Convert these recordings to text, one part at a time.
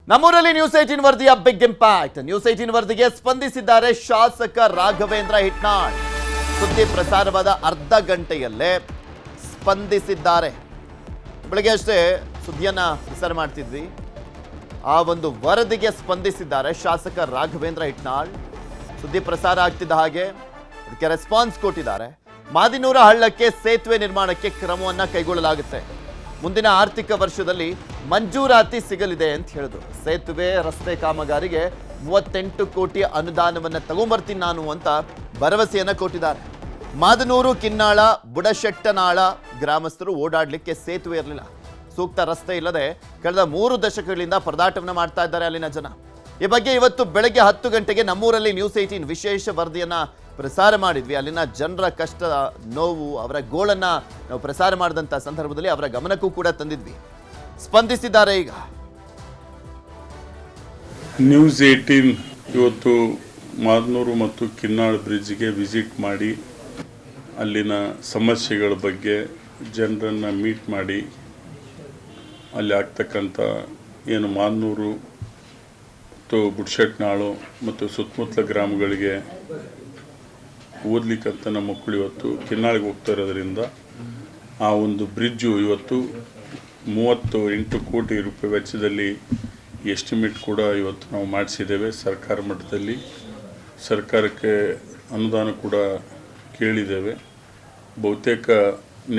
ನಮ್ಮೂರಲ್ಲಿ ನ್ಯೂಸ್ 18 ವರದಿಯ big impact. News 18 ವರದಿಗೆ ಸ್ಪಂದಿಸಿದ್ದಾರೆ ಶಾಸಕ ರಾಘವೇಂದ್ರ ಹಿಟ್ನಾಳ್. ಸುದ್ದಿ ಪ್ರಸಾರವಾದ ಅರ್ಧ ಗಂಟೆಯಲ್ಲೇ ಸ್ಪಂದಿಸಿದ್ದಾರೆ. ಬೆಳಗ್ಗೆ ಅಷ್ಟೇ ಸುದ್ದಿಯನ್ನ ಪ್ರಸಾರ ಮಾಡ್ತಿದ್ವಿ. ಆ ಒಂದು ವರದಿಗೆ ಸ್ಪಂದಿಸಿದ್ದಾರೆ ಶಾಸಕ ರಾಘವೇಂದ್ರ ಹಿಟ್ನಾಳ್. ಸುದ್ದಿ ಪ್ರಸಾರ ಆಗ್ತಿದ್ದ ಹಾಗೆ ಅದಕ್ಕೆ ರೆಸ್ಪಾನ್ಸ್ ಕೊಟ್ಟಿದ್ದಾರೆ. ಮಾದಿನೂರ ಹಳ್ಳಕ್ಕೆ ಸೇತುವೆ ನಿರ್ಮಾಣಕ್ಕೆ ಕ್ರಮವನ್ನ ಕೈಗೊಳ್ಳಲಾಗುತ್ತೆ. ಮುಂದಿನ ಆರ್ಥಿಕ ವರ್ಷದಲ್ಲಿ ಮಂಜೂರಾತಿ ಸಿಗಲಿದೆ ಅಂತ ಹೇಳಿದ್ರು. ಸೇತುವೆ ರಸ್ತೆ ಕಾಮಗಾರಿಗೆ 38 ಕೋಟಿ ಅನುದಾನವನ್ನು ತಗೊಂಬರ್ತೀನಿ ನಾನು ಅಂತ ಭರವಸೆಯನ್ನ ಕೊಟ್ಟಿದ್ದಾರೆ. ಮಾದನೂರು, ಕಿನ್ನಾಳ, ಬುಡಶೆಟ್ಟನಾಳ ಗ್ರಾಮಸ್ಥರು ಓಡಾಡಲಿಕ್ಕೆ ಸೇತುವೆ ಇರಲಿಲ್ಲ. ಸೂಕ್ತ ರಸ್ತೆ ಇಲ್ಲದೆ ಕಳೆದ 3 ದಶಕಗಳಿಂದ ಪರದಾಟವನ್ನು ಮಾಡ್ತಾ ಇದ್ದಾರೆ ಅಲ್ಲಿನ ಜನ. ಈ ಬಗ್ಗೆ ಇವತ್ತು ಬೆಳಗ್ಗೆ 10 ಗಂಟೆಗೆ ನಮ್ಮೂರಲ್ಲಿ ನ್ಯೂಸ್ 18 ವಿಶೇಷ ವರದಿಯನ್ನ ಪ್ರಸಾರ ಮಾಡಿದ್ವಿ. ಅಲ್ಲಿನ ಜನರ ಕಷ್ಟ, ನೋವು, ಅವರ ಗೋಳನ್ನ ನಾವು ಪ್ರಸಾರ ಮಾಡಿದಂಥ ಸಂದರ್ಭದಲ್ಲಿ ಅವರ ಗಮನಕ್ಕೂ ಕೂಡ ತಂದಿದ್ವಿ. ಸ್ಪಂದಿಸಿದ್ದಾರೆ. ಈಗ ನ್ಯೂಸ್ 18 ಇವತ್ತು ಮಾದನೂರು ಮತ್ತು ಕಿನ್ನಾಳ ಬ್ರಿಡ್ಜ್ಗೆ ವಿಸಿಟ್ ಮಾಡಿ ಅಲ್ಲಿನ ಸಮಸ್ಯೆಗಳ ಬಗ್ಗೆ ಜನರನ್ನು ಮೀಟ್ ಮಾಡಿ ಅಲ್ಲಿ ಆಗ್ತಕ್ಕಂಥ ಏನು ಮಾದನೂರು ಮತ್ತು ಬುಡಶೆಟ್ಟನಾಳು ಮತ್ತು ಸುತ್ತಮುತ್ತಲ ಗ್ರಾಮಗಳಿಗೆ ಓದಲಿಕ್ಕಂತ ನಮ್ಮ ಮಕ್ಕಳು ಇವತ್ತು ಕಿನ್ನಾಳಿಗೆ ಹೋಗ್ತಾ ಇರೋದ್ರಿಂದ ಆ ಒಂದು ಬ್ರಿಡ್ಜು ಇವತ್ತು 38 ಕೋಟಿ ರೂಪಾಯಿ ವೆಚ್ಚದಲ್ಲಿ ಎಸ್ಟಿಮೇಟ್ ಕೂಡ ಇವತ್ತು ನಾವು ಮಾಡಿಸಿದ್ದೇವೆ. ಸರ್ಕಾರ ಮಟ್ಟದಲ್ಲಿ ಸರ್ಕಾರಕ್ಕೆ ಅನುದಾನ ಕೂಡ ಕೇಳಿದ್ದೇವೆ. ಬಹುತೇಕ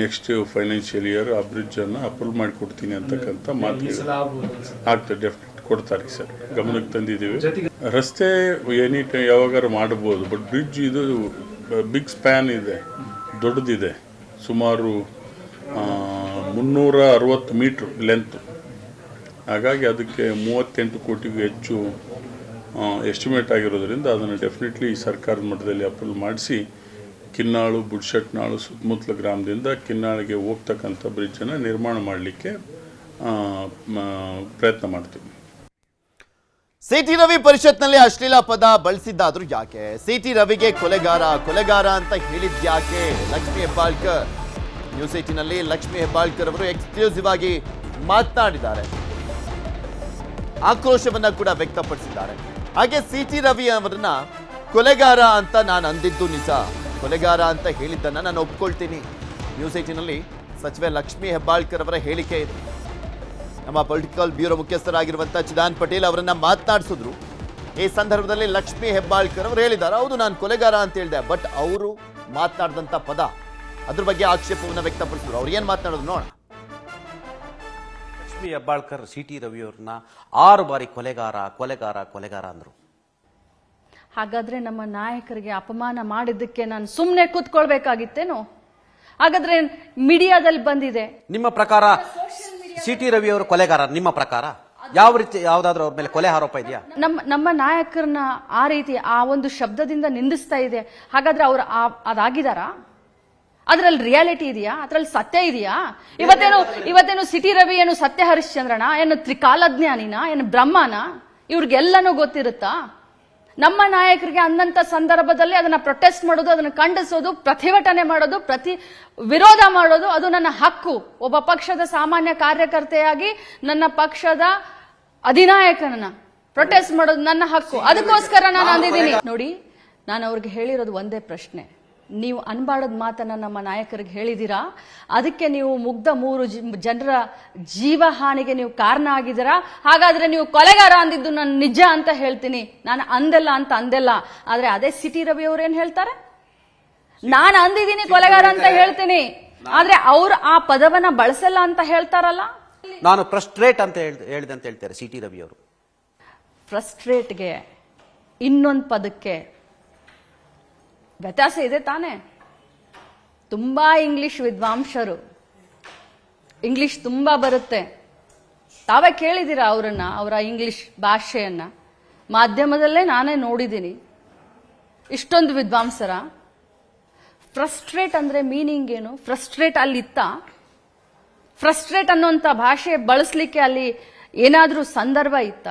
ನೆಕ್ಸ್ಟ್ ಫೈನಾನ್ಷಿಯಲ್ ಇಯರ್ ಆ ಬ್ರಿಡ್ಜನ್ನು ಅಪ್ರೂವ್ ಮಾಡಿಕೊಡ್ತೀನಿ ಅಂತಕ್ಕಂಥ ಮಾತು ಆಗ್ತದೆ. ಡೆಫಿನೆಟ್ ಕೊಡ್ತಾರೆ ಸರ್, ಗಮನಕ್ಕೆ ತಂದಿದ್ದೀವಿ. ರಸ್ತೆ ಎನಿ ಟೈಮ್ ಯಾವಾಗಾರು ಮಾಡಬಹುದು, ಬಟ್ ಬ್ರಿಡ್ಜ್ ಇದು ಬಿಗ್ ಸ್ಪ್ಯಾನ್ ಇದೆ, ದೊಡ್ಡದಿದೆ. ಸುಮಾರು 360 ಮೀಟ್ರ್ ಲೆಂತ್. ಹಾಗಾಗಿ ಅದಕ್ಕೆ 38 ಕೋಟಿಗೂ ಹೆಚ್ಚು ಎಸ್ಟಿಮೇಟ್ ಆಗಿರೋದ್ರಿಂದ ಅದನ್ನು ಡೆಫಿನೆಟ್ಲಿ ಸರ್ಕಾರದ ಮಟ್ಟದಲ್ಲಿ ಅಪ್ರೂವ್ ಮಾಡಿಸಿ ಕಿನ್ನಾಳು, ಬುಡಶೆಟ್ಟನಾಳು ಸುತ್ತಮುತ್ತಲ ಗ್ರಾಮದಿಂದ ಕಿನ್ನಾಳಿಗೆ ಹೋಗ್ತಕ್ಕಂಥ ಬ್ರಿಡ್ಜನ್ನು ನಿರ್ಮಾಣ ಮಾಡಲಿಕ್ಕೆ ಪ್ರಯತ್ನ ಮಾಡ್ತೀವಿ. ಸಿಟಿ ರವಿ ಪರಿಷತ್ನಲ್ಲಿ ಅಶ್ಲೀಲ ಪದ ಬಳಸಿದ್ದಾದ್ರೂ ಯಾಕೆ? ಸಿಟಿ ರವಿಗೆ ಕೊಲೆಗಾರ ಅಂತ ಹೇಳಿದ್ಯಾಕೆ? ಲಕ್ಷ್ಮೀ ಹೆಬ್ಬಾಳ್ಕರ್ ನ್ಯೂಸ್ 18 ನಲ್ಲಿ ಲಕ್ಷ್ಮೀ ಹೆಬ್ಬಾಳ್ಕರ್ ಅವರು ಎಕ್ಸ್ಕ್ಲೂಸಿವ್ ಆಗಿ ಮಾತನಾಡಿದ್ದಾರೆ. ಆಕ್ರೋಶವನ್ನ ಕೂಡ ವ್ಯಕ್ತಪಡಿಸಿದ್ದಾರೆ. ಹಾಗೆ ಸಿಟಿ ರವಿ ಅವರನ್ನ ಕೊಲೆಗಾರ ಅಂತ ನಾನು ಅಂದಿದ್ದು ನಿಜ, ಕೊಲೆಗಾರ ಅಂತ ಹೇಳಿದ್ದನ್ನ ನಾನು ಒಪ್ಕೊಳ್ತೀನಿ. ನ್ಯೂಸ್ 18 ನಲ್ಲಿ ಸಚಿವೆ ಲಕ್ಷ್ಮೀ ಹೆಬ್ಬಾಳ್ಕರ್ ಅವರ ಹೇಳಿಕೆ ಇದೆ. ನಮ್ಮ ಪೊಲಿಟಿಕಲ್ ಬ್ಯೂರೋ ಮುಖ್ಯಸ್ಥರಾಗಿರುವಂಥ ಚಿದಾನ್ ಪಟೇಲ್ ಅವರನ್ನ ಮಾತನಾಡಿಸಿದ್ರು. ಈ ಸಂದರ್ಭದಲ್ಲಿ ಲಕ್ಷ್ಮೀ ಹೆಬ್ಬಾಳ್ಕರ್ ಅವರು ಹೇಳಿದ್ದಾರೆ, ಹೌದು ನಾನು ಕೊಲೆಗಾರ ಅಂತ ಹೇಳಿದೆ, ಬಟ್ ಅವರು ಮಾತನಾಡಿದಂಥ ಪದ, ಅದ್ರ ಬಗ್ಗೆ ಆಕ್ಷೇಪವನ್ನು ವ್ಯಕ್ತಪಡಿಸಿದ್ರು. ಅವ್ರು ಏನು ಮಾತನಾಡೋದು ನೋಡೋಣ. ಲಕ್ಷ್ಮೀ ಹೆಬ್ಬಾಳ್ಕರ್ ಸಿಟಿ ರವಿ ಅವ್ರನ್ನ 6 ಬಾರಿ ಕೊಲೆಗಾರ ಅಂದ್ರು. ಹಾಗಾದ್ರೆ ನಮ್ಮ ನಾಯಕರಿಗೆ ಅಪಮಾನ ಮಾಡಿದ್ದಕ್ಕೆ ನಾನು ಸುಮ್ಮನೆ ಕೂತ್ಕೊಳ್ಬೇಕಾಗಿತ್ತೇನೋ? ಹಾಗಾದ್ರೆ ಮೀಡಿಯಾದಲ್ಲಿ ಬಂದಿದೆ. ನಿಮ್ಮ ಪ್ರಕಾರ ಸಿಟಿ ರವಿ ಅವರು ಕೊಲೆಗಾರ? ನಿಮ್ಮ ಪ್ರಕಾರ ಯಾವ ರೀತಿ ಯಾವ್ದಾದ್ರು ಅವ್ರ ಮೇಲೆ ಕೊಲೆ ಆರೋಪ ಇದೆಯಾ? ನಮ್ಮ ನಾಯಕರನ್ನ ಆ ರೀತಿ ಆ ಒಂದು ಶಬ್ದದಿಂದ ನಿಂದಿಸ್ತಾ ಇದೆ. ಹಾಗಾದ್ರೆ ಅವ್ರು ಅದಾಗಿದಾರಾ? ಅದ್ರಲ್ಲಿ ರಿಯಾಲಿಟಿ ಇದೆಯಾ? ಅದ್ರಲ್ಲಿ ಸತ್ಯ ಇದೆಯಾ? ಇವತ್ತೇನು ಸಿಟಿ ರವಿ ಏನು ಸತ್ಯ ಹರಿಶ್ಚಂದ್ರನ? ಏನು ತ್ರಿಕಾಲಜ್ಞಾನಿನ? ಏನು ಬ್ರಹ್ಮನ? ಇವ್ರಿಗೆಲ್ಲನೂ ಗೊತ್ತಿರುತ್ತಾ? ನಮ್ಮ ನಾಯಕರಿಗೆ ಅಂದಂತ ಸಂದರ್ಭದಲ್ಲಿ ಅದನ್ನ ಪ್ರೊಟೆಸ್ಟ್ ಮಾಡೋದು, ಅದನ್ನ ಖಂಡಿಸೋದು, ಪ್ರತಿಭಟನೆ ಮಾಡೋದು, ವಿರೋಧ ಮಾಡೋದು ಅದು ನನ್ನ ಹಕ್ಕು. ಒಬ್ಬ ಪಕ್ಷದ ಸಾಮಾನ್ಯ ಕಾರ್ಯಕರ್ತೆಯಾಗಿ ನನ್ನ ಪಕ್ಷದ ಅಧಿನಾಯಕನನ್ನ ಪ್ರೊಟೆಸ್ಟ್ ಮಾಡೋದು ನನ್ನ ಹಕ್ಕು. ಅದಕ್ಕೋಸ್ಕರ ನಾನು ಅಂದಿದ್ದೀನಿ. ನೋಡಿ, ನಾನು ಅವ್ರಿಗೆ ಹೇಳಿರೋದು ಒಂದೇ ಪ್ರಶ್ನೆ, ನೀವು ಅನ್ಬಾರ್ದ ಮಾತನ್ನ ನಮ್ಮ ನಾಯಕರಿಗೆ ಹೇಳಿದೀರಾ, ಅದಕ್ಕೆ ನೀವು ಮುಗ್ಧ 3 ಜನರ ಜೀವ ಹಾನಿಗೆ ನೀವು ಕಾರಣ ಆಗಿದ್ದೀರಾ. ಹಾಗಾದ್ರೆ ನೀವು ಕೊಲೆಗಾರ ಅಂದಿದ್ದು ನಾನು ನಿಜ ಅಂತ ಹೇಳ್ತೀನಿ. ನಾನು ಅಂದೆಲ್ಲ. ಆದ್ರೆ ಅದೇ ಸಿಟಿ ರವಿ ಅವ್ರು ಏನ್ ಹೇಳ್ತಾರೆ? ನಾನು ಅಂದಿದ್ದೀನಿ ಕೊಲೆಗಾರ ಅಂತ ಹೇಳ್ತೀನಿ, ಆದ್ರೆ ಅವ್ರು ಆ ಪದವನ್ನ ಬಳಸಲ್ಲ ಅಂತ ಹೇಳ್ತಾರಲ್ಲ. ನಾನು ಫ್ರಸ್ಟ್ರೇಟ್ ಅಂತ ಹೇಳಿದೆ ಅಂತ ಹೇಳ್ತಾರೆ ಸಿಟಿ ರವಿ ಅವರು. ಫ್ರಸ್ಟ್ರೇಟ್ಗೆ ಇನ್ನೊಂದು ಪದಕ್ಕೆ ವ್ಯತ್ಯಾಸ ಇದೆ ತಾನೇ? ತುಂಬಾ ಇಂಗ್ಲಿಷ್ ವಿದ್ವಾಂಸರು, ಇಂಗ್ಲಿಷ್ ತುಂಬಾ ಬರುತ್ತೆ. ತಾವೇ ಕೇಳಿದ್ದೀರಾ ಅವರನ್ನ, ಅವರ ಇಂಗ್ಲಿಷ್ ಭಾಷೆಯನ್ನ ಮಾಧ್ಯಮದಲ್ಲೇ ನಾನೇ ನೋಡಿದ್ದೀನಿ. ಇಷ್ಟೊಂದು ವಿದ್ವಾಂಸರ ಫ್ರಸ್ಟ್ರೇಟ್ ಅಂದ್ರೆ ಮೀನಿಂಗ್ ಏನು? ಫ್ರಸ್ಟ್ರೇಟ್ ಅಲ್ಲಿತ್ತ? ಫ್ರಸ್ಟ್ರೇಟ್ ಅನ್ನೋಂಥ ಭಾಷೆ ಬಳಸಲಿಕ್ಕೆ ಅಲ್ಲಿ ಏನಾದ್ರೂ ಸಂದರ್ಭ ಇತ್ತ?